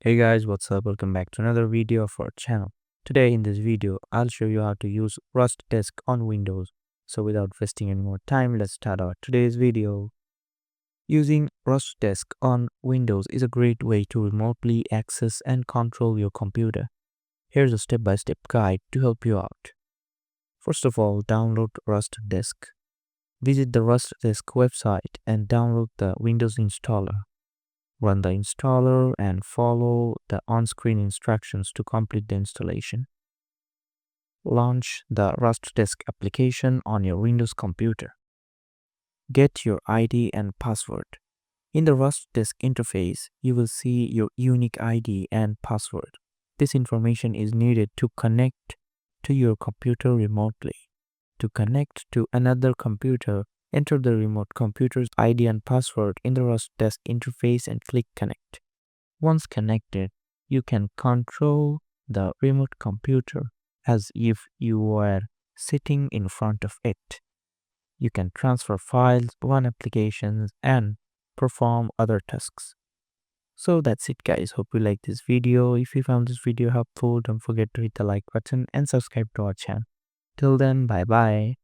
Hey guys, what's up? Welcome back to another video of our channel. Today in this video, I'll show you how to use RustDesk on Windows. So without wasting any more time, let's start our today's video. Using RustDesk on Windows is a great way to remotely access and control your computer. Here's a step-by-step guide to help you out. First of all, download RustDesk. Visit the RustDesk website and download the Windows installer. Run the installer and follow the on-screen instructions to complete the installation. Launch the RustDesk application on your Windows computer. Get your ID and password. In the RustDesk interface, you will see your unique ID and password. This information is needed to connect to your computer remotely. To connect to another computer, enter the remote computer's ID and password in the RustDesk interface and click Connect. Once connected, you can control the remote computer as if you were sitting in front of it. You can transfer files, run applications, and perform other tasks. So that's it guys. Hope you like this video. If you found this video helpful, don't forget to hit the like button and subscribe to our channel. Till then, bye bye.